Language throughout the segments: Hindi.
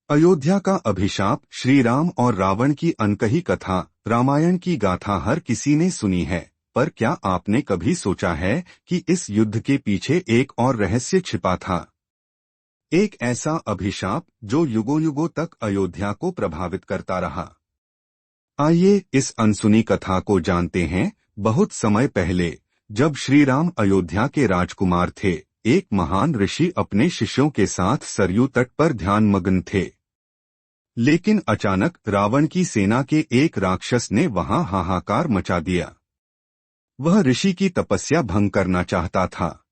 अयोध्या का अभिशाप, श्री राम और रावण की अनकही कथा। रामायण की गाथा हर किसी ने सुनी है, पर क्या आपने कभी सोचा है कि इस युद्ध के पीछे एक और रहस्य छिपा था? एक ऐसा अभिशाप जो युगों युगों तक अयोध्या को प्रभावित करता रहा। आइए इस अनसुनी कथा को जानते हैं। बहुत समय पहले, जब श्री राम अयोध्या के राजकुमार थे, एक महान ऋषि अपने शिष्यों के साथ सरयू तट पर ध्यानमग्न थे। लेकिन अचानक रावण की सेना के एक राक्षस ने वहां हाहाकार मचा दिया। वह ऋषि की तपस्या भंग करना चाहता था।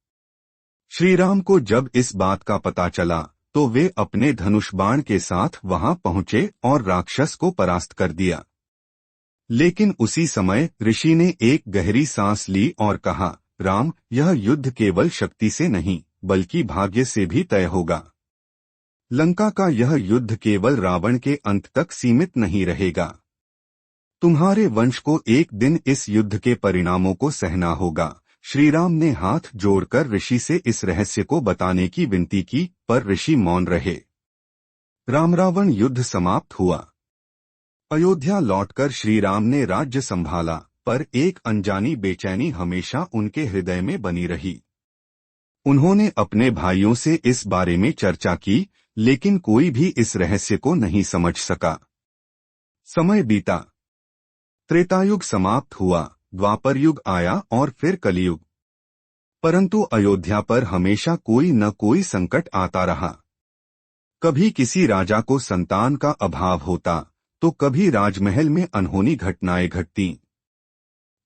श्री राम को जब इस बात का पता चला, तो वे अपने धनुष बाण के साथ वहां पहुंचे और राक्षस को परास्त कर दिया। लेकिन उसी समय ऋषि ने एक गहरी सांस ली और कहा, राम, यह युद्ध केवल शक्ति से नहीं, बल्कि भाग्य से भी तय होगा। लंका का यह युद्ध केवल रावण के अंत तक सीमित नहीं रहेगा। तुम्हारे वंश को एक दिन इस युद्ध के परिणामों को सहना होगा। श्री राम ने हाथ जोड़कर ऋषि से इस रहस्य को बताने की विनती की, पर ऋषि मौन रहे। राम रावण युद्ध समाप्त हुआ। अयोध्या लौटकर श्री राम ने राज्य संभाला, पर एक अनजानी बेचैनी हमेशा उनके हृदय में बनी रही। उन्होंने अपने भाइयों से इस बारे में चर्चा की, लेकिन कोई भी इस रहस्य को नहीं समझ सका। समय बीता। त्रेतायुग समाप्त हुआ, द्वापर युग आया और फिर कलियुग। परंतु अयोध्या पर हमेशा कोई न कोई संकट आता रहा। कभी किसी राजा को संतान का अभाव होता, तो कभी राजमहल में अनहोनी घटनाएं घटती।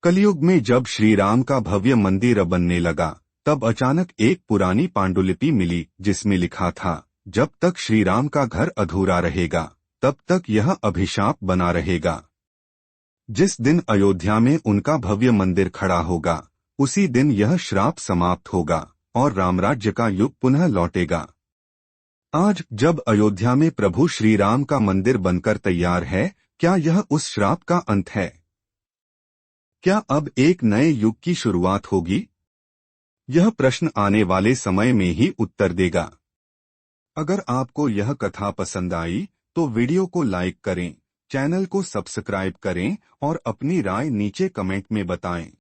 कलियुग में जब श्री राम का भव्य मंदिर बनने लगा, तब अचानक एक पुरानी पांडुलिपि मिली, जिसमें लिखा था, जब तक श्री राम का घर अधूरा रहेगा, तब तक यह अभिशाप बना रहेगा। जिस दिन अयोध्या में उनका भव्य मंदिर खड़ा होगा, उसी दिन यह श्राप समाप्त होगा और रामराज्य का युग पुनः लौटेगा। आज जब अयोध्या में प्रभु श्री राम का मंदिर बनकर तैयार है, क्या यह उस श्राप का अंत है? क्या अब एक नए युग की शुरुआत होगी? यह प्रश्न आने वाले समय में ही उत्तर देगा। अगर आपको यह कथा पसंद आई, तो वीडियो को लाइक करें, चैनल को सब्सक्राइब करें और अपनी राय नीचे कमेंट में बताएं।